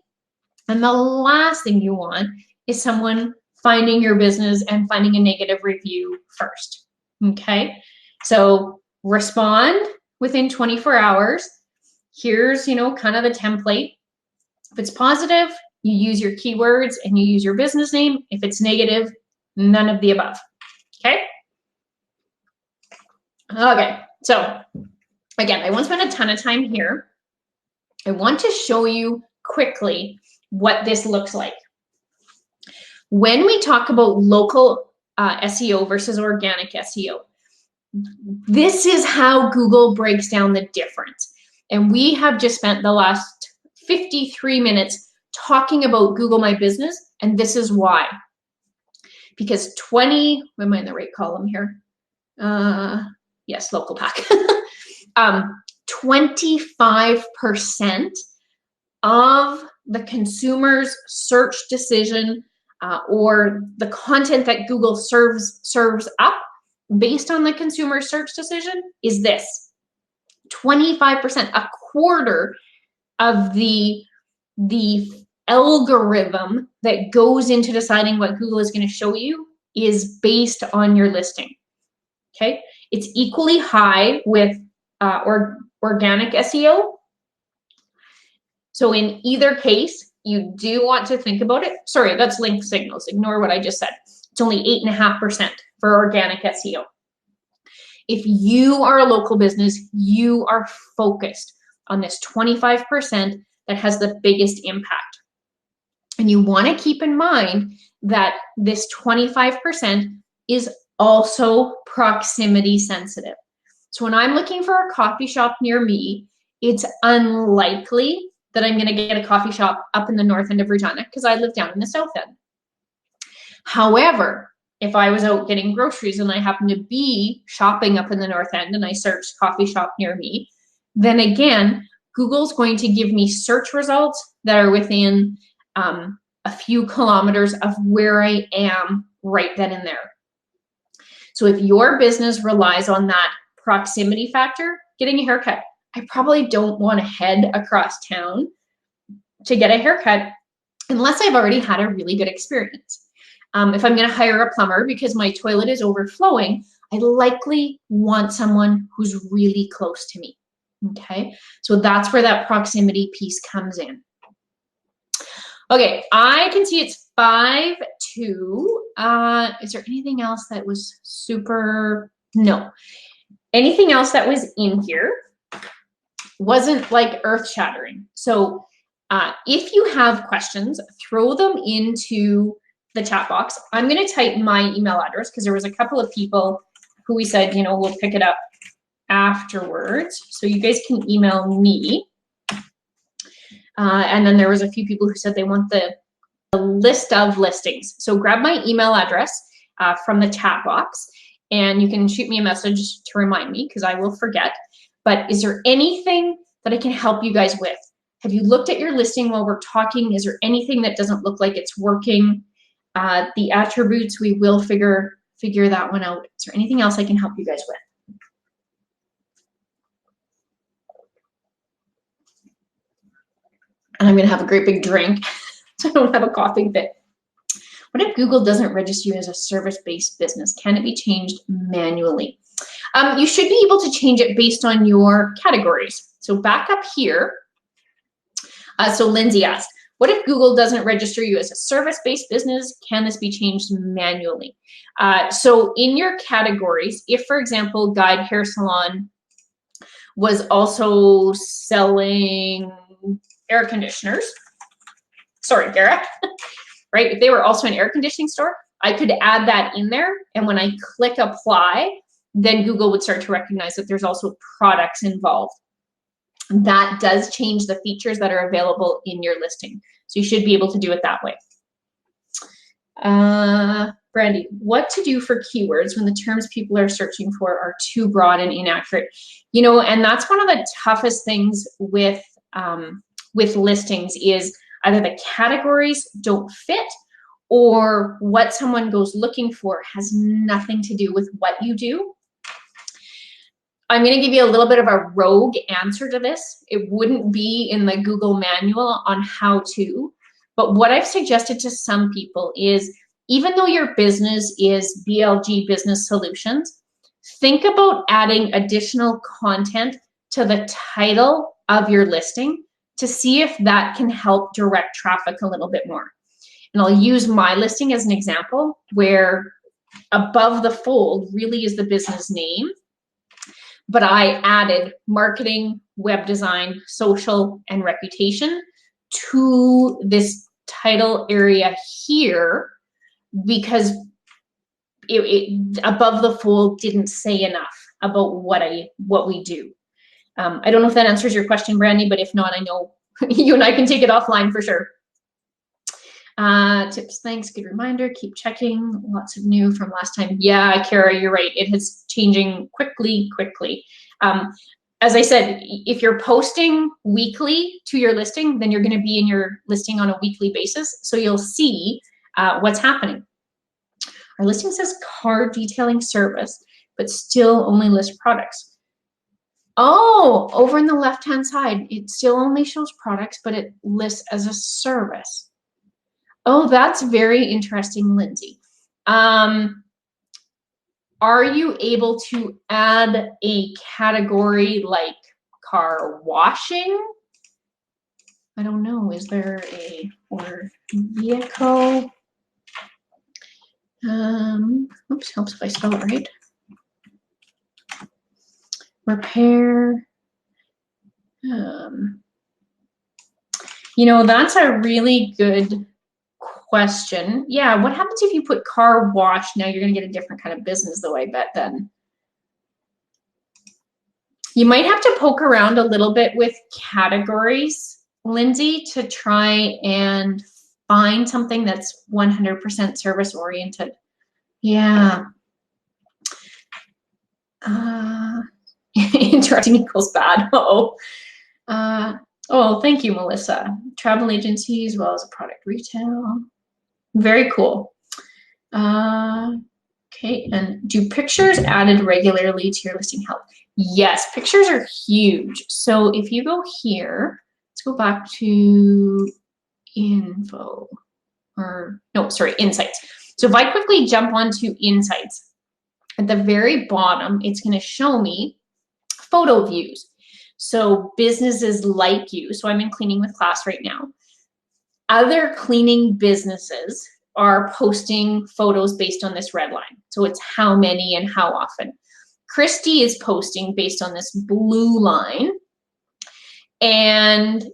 And the last thing you want is someone finding your business and finding a negative review first. Okay, so respond within 24 hours. Here's, kind of the template. If it's positive, you use your keywords and you use your business name. If it's negative, none of the above. Okay? Okay, so again, I won't spend a ton of time here. I want to show you quickly what this looks like. When we talk about local SEO versus organic SEO, this is how Google breaks down the difference. And we have just spent the last 53 minutes talking about Google My Business, and this is why. Because am I in the right column here? Yes, local pack. 25% of the consumer's search decision or the content that Google serves up based on the consumer search decision is this. 25%, a quarter of the algorithm that goes into deciding what Google is going to show you is based on your listing. Okay, it's equally high with organic SEO. So in either case, you do want to think about it. Sorry, that's link signals. Ignore what I just said. It's only 8.5% for organic SEO. If you are a local business, you are focused on this 25% that has the biggest impact. And you want to keep in mind that this 25% is also proximity sensitive. So when I'm looking for a coffee shop near me, it's unlikely that I'm going to get a coffee shop up in the north end of Regina because I live down in the south end. However, if I was out getting groceries and I happen to be shopping up in the north end and I searched coffee shop near me, then again, Google's going to give me search results that are within a few kilometers of where I am right then and there. So if your business relies on that proximity factor, getting a haircut, I probably don't want to head across town to get a haircut unless I've already had a really good experience. If I'm going to hire a plumber because my toilet is overflowing, I likely want someone who's really close to me. Okay, so that's where that proximity piece comes in. Okay, I can see it's 5-2. Is there anything else that was super? No. Anything else that was in here wasn't like earth-shattering. So if you have questions, throw them into the chat box. I'm going to type my email address because there was a couple of people who we said, we'll pick it up afterwards. So you guys can email me. And then there was a few people who said they want the list of listings. So grab my email address from the chat box and you can shoot me a message to remind me because I will forget. But is there anything that I can help you guys with? Have you looked at your listing while we're talking? Is there anything that doesn't look like it's working? The attributes, we will figure that one out. Is there anything else I can help you guys with? And I'm going to have a great big drink so I don't have a coughing fit. What if Google doesn't register you as a service-based business? Can it be changed manually? You should be able to change it based on your categories. So back up here. So Lindsay asked, what if Google doesn't register you as a service-based business? Can this be changed manually? So in your categories, if, for example, Guide Hair Salon was also selling air conditioners, sorry, Garrett, right? If they were also an air conditioning store, I could add that in there. And when I click apply, then Google would start to recognize that there's also products involved. That does change the features that are available in your listing. So you should be able to do it that way. Brandy, what to do for keywords when the terms people are searching for are too broad and inaccurate? You know, and that's one of the toughest things with listings is either the categories don't fit or what someone goes looking for has nothing to do with what you do. I'm going to give you a little bit of a rogue answer to this. It wouldn't be in the Google manual on how to, but what I've suggested to some people is, even though your business is BLG Business Solutions, think about adding additional content to the title of your listing to see if that can help direct traffic a little bit more. And I'll use my listing as an example where above the fold really is the business name, but I added marketing, web design, social, and reputation to this title area here because it above the fold didn't say enough about what we do. I don't know if that answers your question, Brandy, but if not, I know you and I can take it offline for sure. Tips, thanks, good reminder, keep checking, lots of new from last time. Yeah, Kara, you're right, it is changing quickly. As I said, if you're posting weekly to your listing, then you're going to be in your listing on a weekly basis, so you'll see what's happening. Our listing says car detailing service, but still only lists products. Oh, over in the left-hand side, it still only shows products, but it lists as a service. Oh, that's very interesting, Lindsay. Are you able to add a category like car washing? I don't know. Is there a or vehicle? Oops, helps if I spell it right. Repair. You know, that's a really good question. Yeah, what happens if you put car wash? Now you're going to get a different kind of business, though, I bet then. You might have to poke around a little bit with categories, Lindsay, to try and find something that's 100% service oriented. Yeah. Interesting equals bad. Uh-oh. Oh, thank you, Melissa. Travel agency as well as a product retail. Very cool. Okay, and do pictures added regularly to your listing help? Yes, pictures are huge. So if you go here, let's go back to info, or no, sorry, insights. So if I quickly jump onto insights, at the very bottom, it's going to show me photo views. So businesses like you, so I'm in cleaning with class right now. Other cleaning businesses are posting photos based on this red line. So it's how many and how often. Christy is posting based on this blue line, and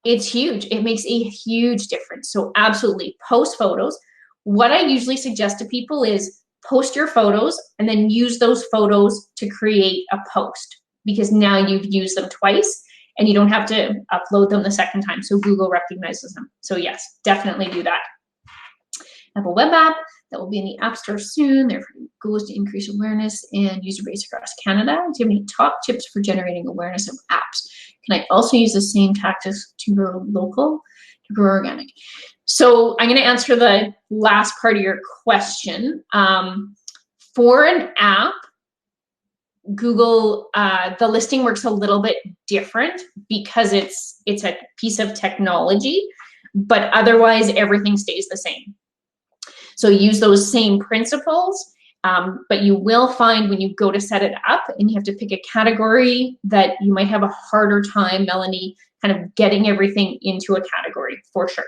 it's huge. It makes a huge difference. So absolutely post photos. What I usually suggest to people is post your photos and then use those photos to create a post, because now you've used them twice and you don't have to upload them the second time, so Google recognizes them. So yes, definitely do that. I have a web app that will be in the App Store soon. Their goal is to increase awareness and user base across Canada. Do you have any top tips for generating awareness of apps? Can I also use the same tactics to grow local, to grow organic? So I'm going to answer the last part of your question. For an app, Google, the listing works a little bit different because it's a piece of technology, but otherwise everything stays the same. So use those same principles, but you will find when you go to set it up and you have to pick a category that you might have a harder time, Melanie, kind of getting everything into a category for sure.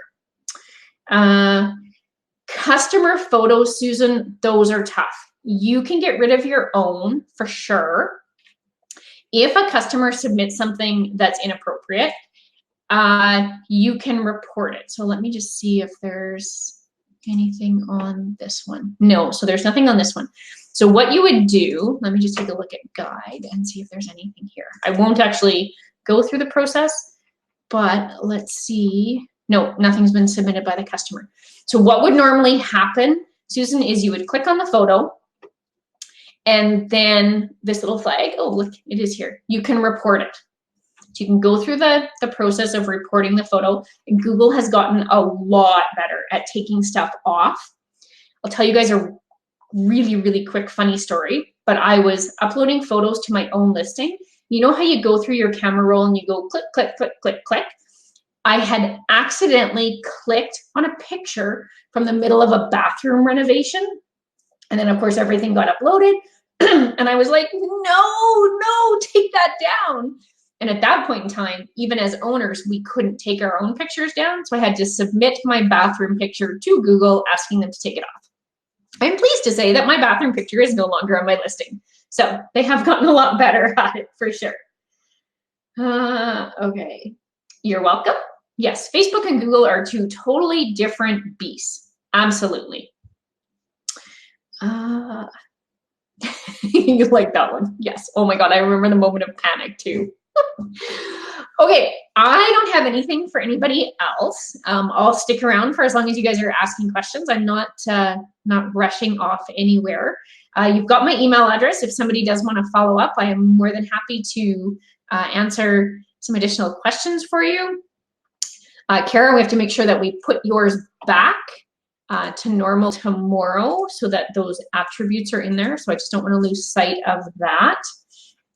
Customer photos, Susan, those are tough. You can get rid of your own for sure. If a customer submits something that's inappropriate, you can report it. So let me just see if there's anything on this one. No, so there's nothing on this one. So what you would do, let me just take a look at guide and see if there's anything here. I won't actually go through the process, but let's see. No, nothing's been submitted by the customer. So what would normally happen, Susan, is you would click on the photo and then this little flag, oh, look, it is here. You can report it. So you can go through the process of reporting the photo. And Google has gotten a lot better at taking stuff off. I'll tell you guys a really, really quick funny story, but I was uploading photos to my own listing. You know how you go through your camera roll and you go click, click, click, click, click? I had accidentally clicked on a picture from the middle of a bathroom renovation. And then of course everything got uploaded. And I was like, no, take that down. And at that point in time, even as owners, we couldn't take our own pictures down. So I had to submit my bathroom picture to Google asking them to take it off. I'm pleased to say that my bathroom picture is no longer on my listing. So they have gotten a lot better at it for sure. Okay, you're welcome. Yes, Facebook and Google are two totally different beasts. Absolutely. You like that one? Yes. Oh my God, I remember the moment of panic too. Okay, I don't have anything for anybody else. I'll stick around for as long as you guys are asking questions. I'm not rushing off anywhere. You've got my email address. If somebody does want to follow up, I am more than happy to answer some additional questions for you. Kara, we have to make sure that we put yours back to normal tomorrow so that those attributes are in there. So I just don't want to lose sight of that.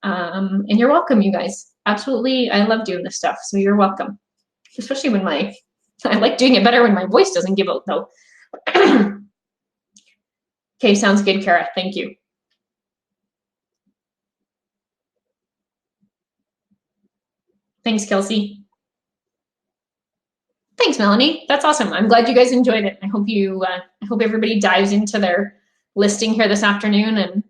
And you're welcome, you guys. Absolutely, I love doing this stuff, so you're welcome. Especially when I like doing it better when my voice doesn't give out though. Okay, sounds good, Kara, thank you. Thanks, Kelsey. Thanks, Melanie. That's awesome. I'm glad you guys enjoyed it. I hope everybody dives into their listing here this afternoon and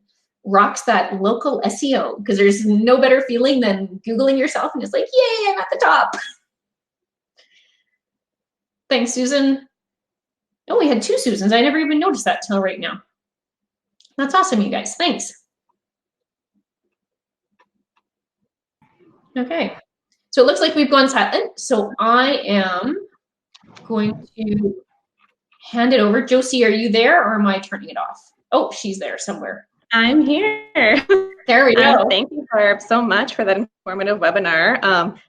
rocks that local SEO, because there's no better feeling than Googling yourself and it's like, yay, I'm at the top. Thanks, Susan. Oh, we had two Susans. I never even noticed that till right now. That's awesome, you guys. Thanks. Okay, so it looks like we've gone silent. So I am going to hand it over. Josie, are you there or am I turning it off? Oh, she's there somewhere. I'm here. There we go. Thank you, Barb, so much for that informative webinar.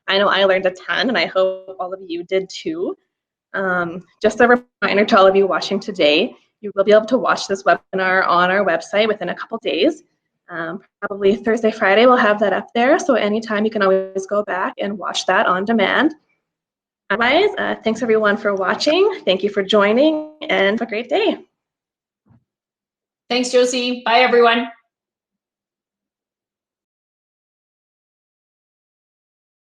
I know I learned a ton, and I hope all of you did too. Just a reminder to all of you watching today, you will be able to watch this webinar on our website within a couple days. Probably Thursday, Friday, we'll have that up there. So anytime you can always go back and watch that on demand. Otherwise, thanks everyone for watching. Thank you for joining, and have a great day. Thanks, Josie. Bye, everyone.